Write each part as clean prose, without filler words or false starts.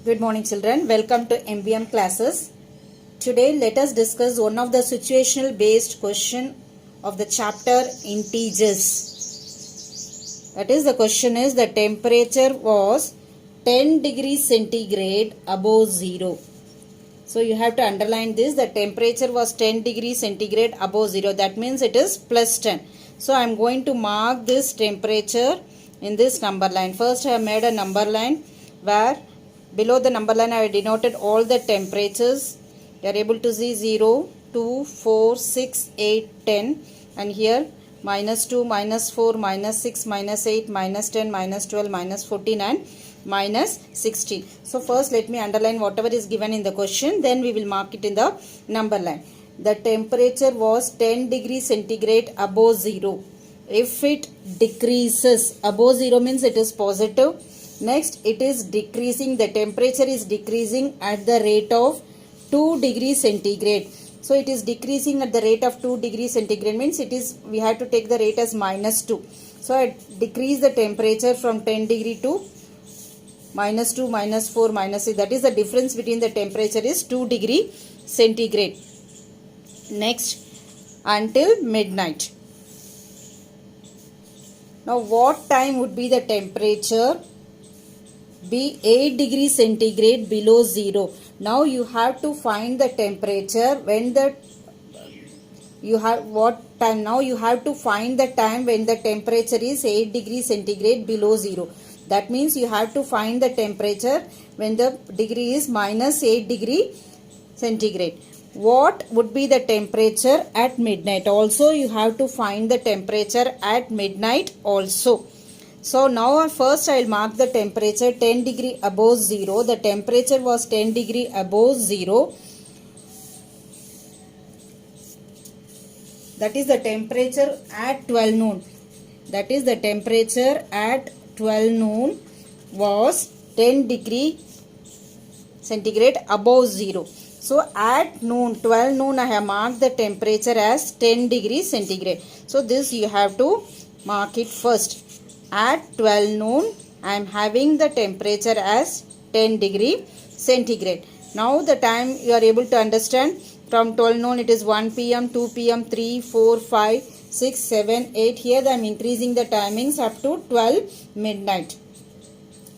Good morning children. Welcome to MBM classes. Today let us discuss one of the situational based question of the chapter integers. That is, the question is the temperature was 10 degrees centigrade above 0. So you have to underline this. The temperature was 10 degrees centigrade above 0. That means it is plus 10. So I am going to mark this temperature in this number line. First I have made a number line where below the number line I have denoted all the temperatures. You are able to see 0, 2, 4, 6, 8, 10, and here minus 2, minus 4, minus 6, minus 8, minus 10, minus 12, minus 14 and minus 16. So first let me underline whatever is given in the question, then we will mark it in the number line. The temperature was 10 degrees centigrade above 0. If it decreases, above 0 means it is positive. Next it is decreasing, the temperature is decreasing at the rate of 2 degrees centigrade. So it is decreasing at the rate of 2 degrees centigrade means it is, we have to take the rate as minus 2. So I decrease the temperature from 10 degree to minus 2, minus 4, minus 6. That is the difference between the temperature is 2 degree centigrade. Next, until midnight. Now what time would be the temperature? Be 8 degrees centigrade below 0. Now you have to find the temperature when the now you have to find the time when the temperature is 8 degrees centigrade below 0. That means you have to find the temperature when the degree is minus 8 degree centigrade. What would be the temperature at midnight? Also you have to find the temperature at midnight also. So now first I will mark the temperature 10 degree above 0. The temperature was 10 degree above 0. That is the temperature at 12 noon. That is the temperature at 12 noon was 10 degree centigrade above 0. So at noon, 12 noon I have marked the temperature as 10 degrees centigrade. So this you have to mark it first. At 12 noon I am having the temperature as 10 degree centigrade. Now the time you are able to understand, from 12 noon it is 1 pm, 2 pm, 3, 4, 5, 6, 7, 8. Here I am increasing the timings up to 12 midnight.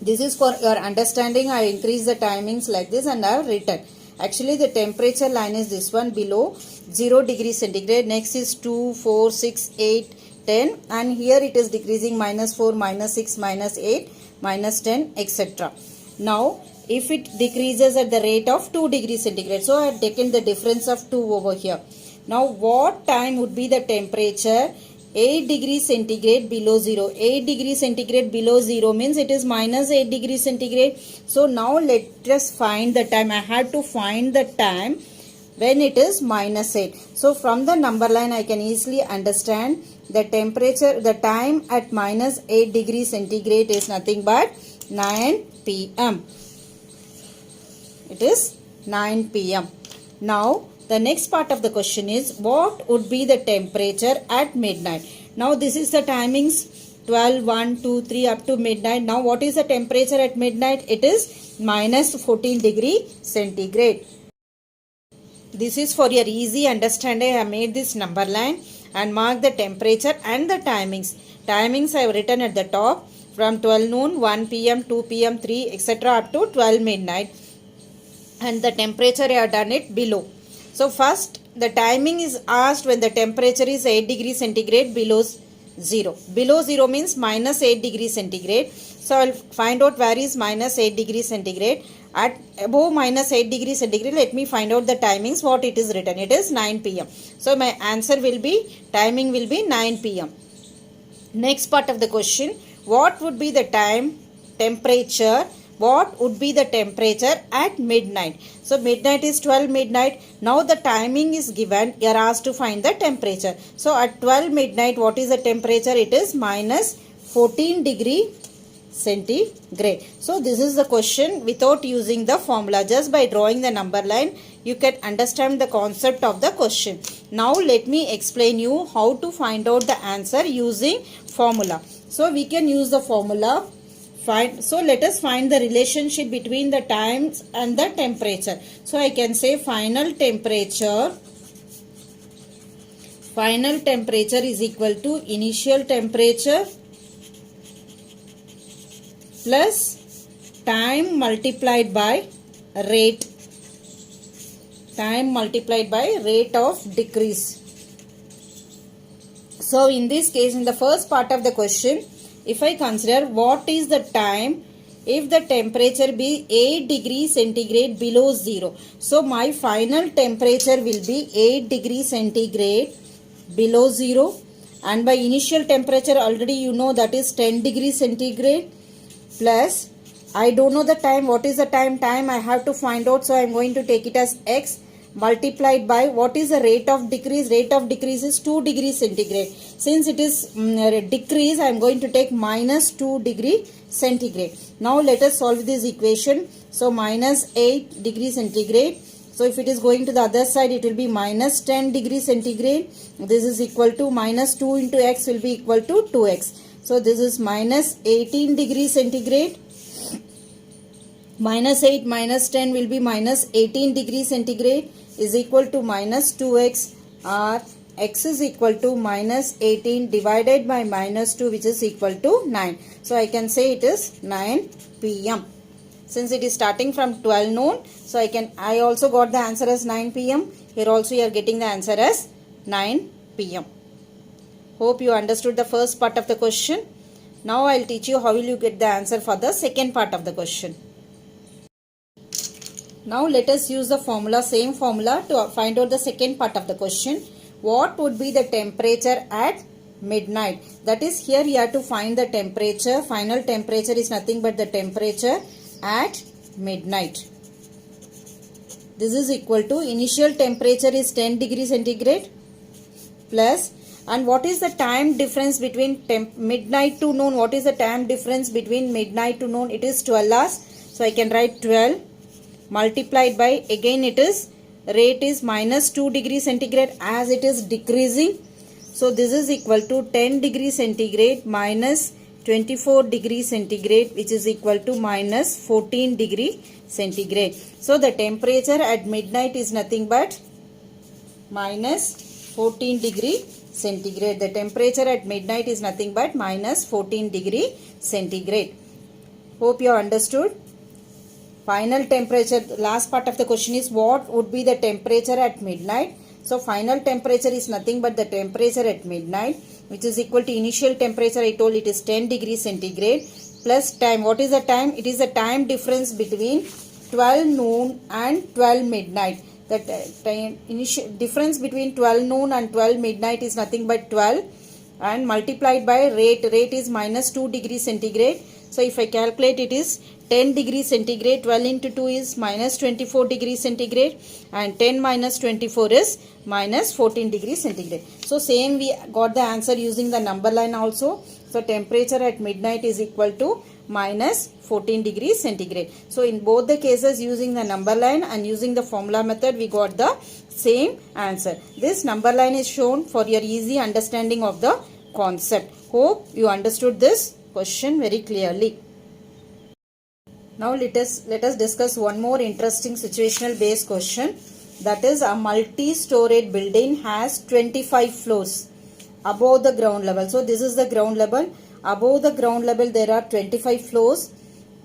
This is for your understanding. I increase the timings like this and I have written. Actually the temperature line is this one below 0 degree centigrade. Next is 2, 4, 6, 8, 10, and here it is decreasing minus 4, minus 6, minus 8, minus 10, etc. Now if it decreases at the rate of 2 degrees centigrade, so I have taken the difference of 2 over here. Now what time would be the temperature? 8 degrees centigrade below 0. 8 degrees centigrade below 0 means it is minus 8 degrees centigrade. So now let us find the time. I have to find the time when it is minus 8. So from the number line I can easily understand the temperature, the time at minus 8 degrees centigrade is nothing but 9 pm. It is 9 pm. Now the next part of the question is what would be the temperature at midnight. Now this is the timings 12, 1, 2, 3 up to midnight. Now what is the temperature at midnight? It is minus 14 degree centigrade. This is for your easy understanding. I have made this number line and mark the temperature and the timings. Timings I have written at the top from 12 noon, 1 pm, 2 pm, 3, etc. up to 12 midnight. And the temperature I have done it below. So first the timing is asked when the temperature is 8 degrees centigrade below 0. Below 0 means minus 8 degrees centigrade. So I will find out where is minus 8 degrees centigrade. At above minus 8 degrees centigrade, let me find out the timings, what it is written. It is 9 pm. So my answer will be, timing will be 9 pm. Next part of the question, what would be the time, temperature, what would be the temperature at midnight? So midnight is 12 midnight. Now the timing is given. You are asked to find the temperature. So at 12 midnight, what is the temperature? It is minus 14 degree centigrade. So this is the question without using the formula. Just by drawing the number line, you can understand the concept of the question. Now let me explain you how to find out the answer using formula. So we can use the formula So let us find the relationship between the times and the temperature. So I can say final temperature is equal to initial temperature plus time multiplied by rate. Time multiplied by rate of decrease. So in this case, in the first part of the question, if I consider what is the time if the temperature be 8 degrees centigrade below 0. So my final temperature will be 8 degrees centigrade below 0, and by initial temperature already you know that is 10 degrees centigrade, plus I don't know the time. What is the time? Time I have to find out, so I am going to take it as x multiplied by what is the rate of decrease. Rate of decrease is 2 degrees centigrade. Since it is decrease, I am going to take minus 2 degree centigrade. Now let us solve this equation. So minus 8 degrees centigrade. So if it is going to the other side, it will be minus 10 degrees centigrade. This is equal to minus 2 into x will be equal to 2x. So this is minus 18 degrees centigrade. Minus 8 minus 10 will be minus 18 degrees centigrade is equal to minus 2x, or x is equal to minus 18 divided by minus 2, which is equal to 9. So I can say it is 9 p.m. Since it is starting from 12 noon, so I also got the answer as 9 p.m. Here also you are getting the answer as 9 p.m. Hope you understood the first part of the question. Now I will teach you how will you get the answer for the second part of the question. Now let us use the formula, same formula, to find out the second part of the question. What would be the temperature at midnight? That is, here you have to find the temperature. Final temperature is nothing but the temperature at midnight. This is equal to initial temperature is 10 degrees centigrade plus, and what is the time difference between midnight to noon? What is the time difference between midnight to noon? It is 12 hours. So I can write 12 multiplied by, again it is rate is minus 2 degrees centigrade as it is decreasing. So this is equal to 10 degrees centigrade minus 24 degrees centigrade, which is equal to minus 14 degree centigrade. So the temperature at midnight is nothing but minus 14 degree centigrade. The temperature at midnight is nothing but minus 14 degree centigrade. Hope you understood. Final temperature, last part of the question is what would be the temperature at midnight. So final temperature is nothing but the temperature at midnight, which is equal to initial temperature. I told it is 10 degrees centigrade plus time. What is the time? It is the time difference between 12 noon and 12 midnight. The time initial difference between 12 noon and 12 midnight is nothing but 12, and multiplied by rate. Rate is minus 2 degrees centigrade. So if I calculate, it is 10 degrees centigrade. 12 into 2 is minus 24 degrees centigrade, and 10 minus 24 is minus 14 degrees centigrade. So same we got the answer using the number line also. So temperature at midnight is equal to minus 14 degrees centigrade. So in both the cases, using the number line and using the formula method, we got the same answer. This number line is shown for your easy understanding of the concept. Hope you understood this question very clearly. Now let us discuss one more interesting situational based question. That is, a multi-storied building has 25 floors above the ground level. So this is the ground level. Above the ground level there are 25 floors,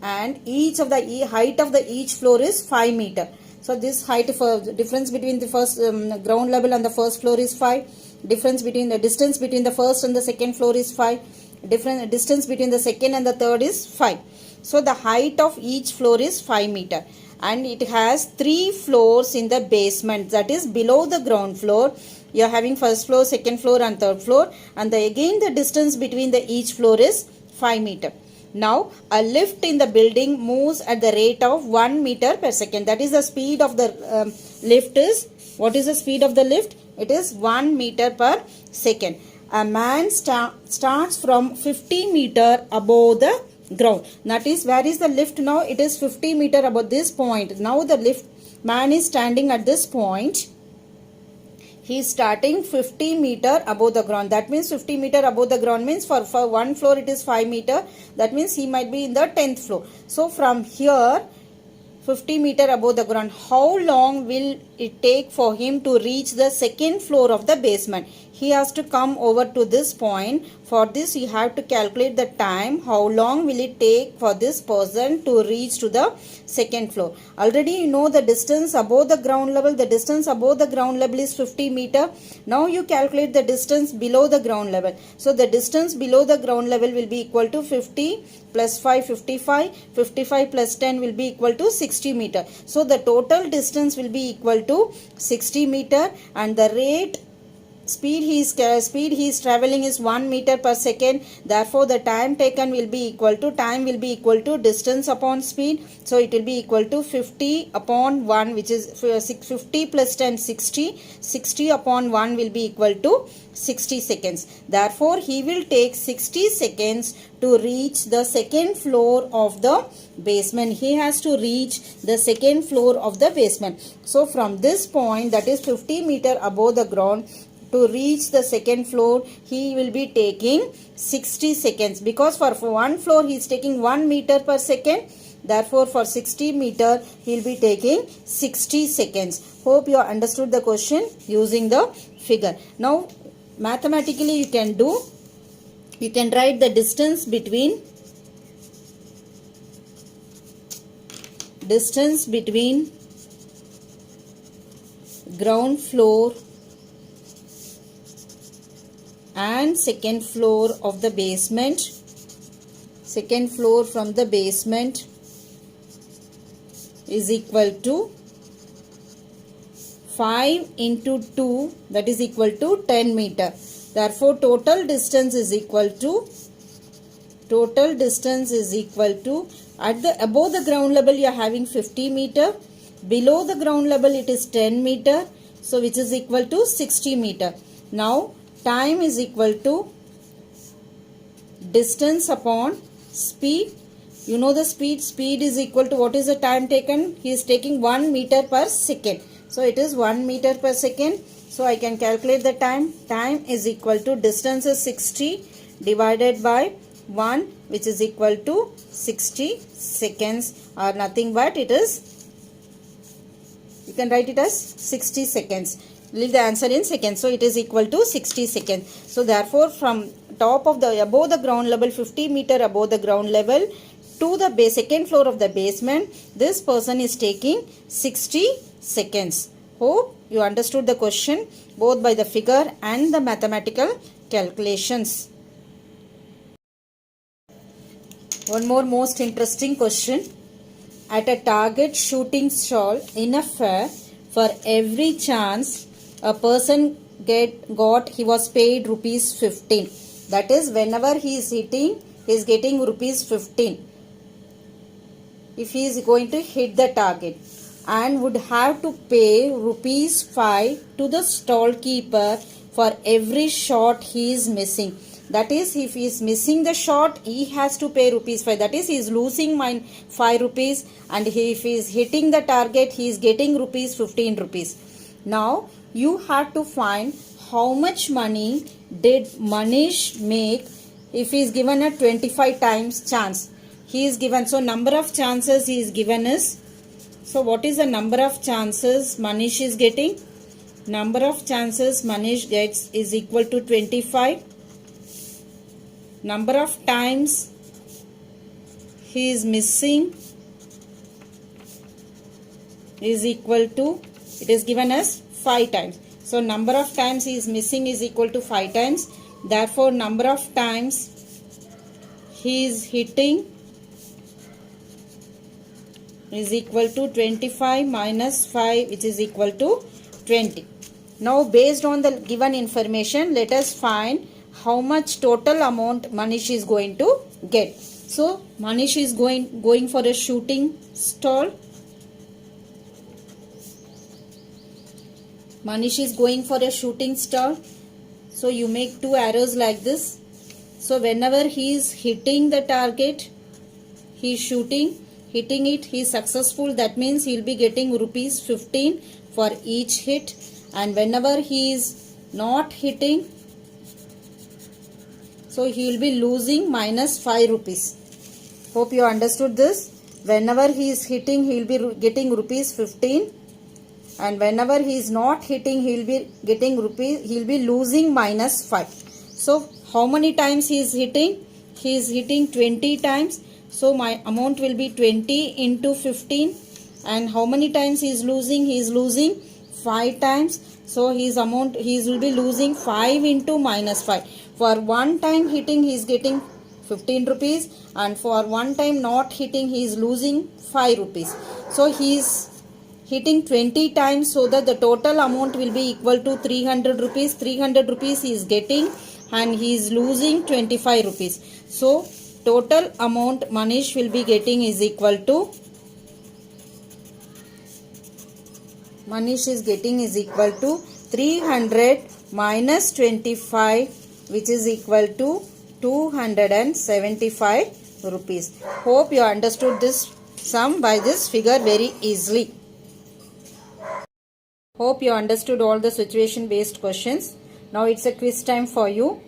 and each of the height of the each floor is 5 meter. So this height for difference between the first ground level and the first floor is 5. Difference between the distance between the first and the second floor is 5. Different distance between the second and the third is 5. So the height of each floor is 5 meter, and it has 3 floors in the basement, that is below the ground floor. You are having first floor, second floor and third floor, and again the distance between the each floor is 5 meter. Now a lift in the building moves at the rate of 1 meter per second. That is the speed of the lift is, what is the speed of the lift? It is 1 meter per second. A man starts from 50 meter above the ground. That is, where is the lift now? It is 50 meter above this point. Now the lift man is standing at this point. he is starting 50 meter above the ground. That means 50 meter above the ground means for one floor it is 5 meter. That means he might be in the 10th floor. So from here 50 meter above the ground, how long will it take for him to reach the second floor of the basement? He has to come over to this point. For this you have to calculate the time. How long will it take for this person to reach to the second floor? Already you know the distance above the ground level. The distance above the ground level is 50 meter. Now you calculate the distance below the ground level. So the distance below the ground level will be equal to 50 plus 5, 55. 55 plus 10 will be equal to 60 meter. So the total distance will be equal to 60 meter, and the speed he is traveling is 1 meter per second. Therefore the time taken will be equal to distance upon speed. So it will be equal to 50 upon 1, which is 50 plus 10, 60. 60 upon 1 will be equal to 60 seconds. Therefore he will take 60 seconds to reach the second floor of the basement. He has to reach the second floor of the basement. So from this point, that is 50 meter above the ground, to reach the second floor he will be taking 60 seconds, because for one floor he is taking 1 meter per second. Therefore for 60 meter he will be taking 60 seconds. Hope you understood the question using the figure. Now mathematically you can write the distance between ground floor and second floor of the basement. Second floor from the basement is equal to 5 into 2, that is equal to 10 meter. Therefore total distance is equal to at the above the ground level you are having 50 meter, below the ground level it is 10 meter, so which is equal to 60 meter. Now time is equal to distance upon speed. You know the speed is equal to, what is the time taken? He is taking 1 meter per second. So it is 1 meter per second. So I can calculate the time. Time is equal to, distance is 60 divided by 1, which is equal to 60 seconds, or nothing but it is, you can write it as 60 seconds. Leave the answer in seconds. So it is equal to 60 seconds. So therefore from top of the above the ground level, 50 meter above the ground level to the second floor of the basement, this person is taking 60 seconds. Hope you understood the question both by the figure and the mathematical calculations. One more most interesting question. At a target shooting stall in a fair, for every chance a person he was paid rupees 15. That is, whenever he is hitting, he is getting rupees 15 if he is going to hit the target, and would have to pay rupees 5 to the stall keeper for every shot he is missing. That is, if he is missing the shot, he has to pay rupees 5. That is, he is losing 5 rupees, and if he is hitting the target, he is getting rupees 15 rupees. Now you have to find how much money did Manish make if he is given a 25 times chance. He is given, so number of chances he is given is, so what is the number of chances Manish is getting? Number of chances Manish gets is equal to 25. Number of times he is missing is equal to, it is given as 5 times. So number of times he is missing is equal to 5 times. Therefore number of times he is hitting is equal to 25 minus 5, which is equal to 20. Now based on the given information, let us find how much total amount Manish is going to get. So Manish is going for a shooting stall. Manish is going for a shooting stall. So you make 2 arrows like this. So whenever he is hitting the target, he is hitting it, he is successful. That means he will be getting rupees 15 for each hit. and whenever he is not hitting, so he will be losing minus 5 rupees. Hope you understood this. Whenever he is hitting, he will be getting rupees 15, and whenever he is not hitting, he will be getting rupees, he will be losing minus 5. So how many times he is hitting? He is hitting 20 times. So my amount will be 20 into 15. And how many times he is losing? He is losing 5 times. So his amount, he will be losing 5 into minus 5. For one time hitting, he is getting 15 rupees, and for one time not hitting, he is losing 5 rupees. So he is hitting 20 times, so that the total amount will be equal to 300 rupees. 300 rupees he is getting, and he is losing 25 rupees. So total amount Manish will be getting is equal to, Manish is getting is equal to 300 minus 25, which is equal to 275 rupees. Hope you understood this sum by this figure very easily. Hope you understood all the situation based questions. Now it's a quiz time for you.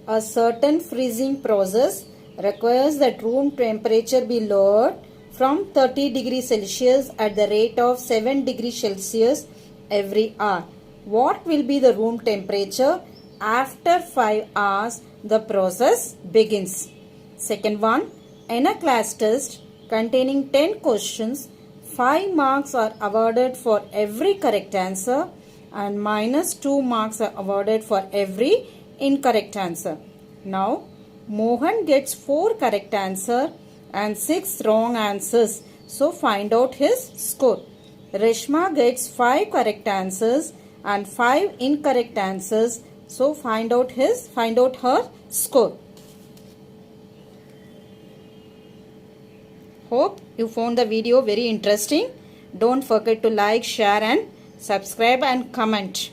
A certain freezing process requires that room temperature be lowered from 30 degrees Celsius at the rate of 7 degrees Celsius every hour. What will be the room temperature after 5 hours the process begins? Second one, in a class test containing 10 questions, 5 marks are awarded for every correct answer and minus 2 marks are awarded for every incorrect answer. Now, Mohan gets 4 correct answers and 6 wrong answers. So, find out his score. Reshma gets 5 correct answers and 5 incorrect answers. So, find out her score. Hope you found the video very interesting. Don't forget to like, share and subscribe and comment.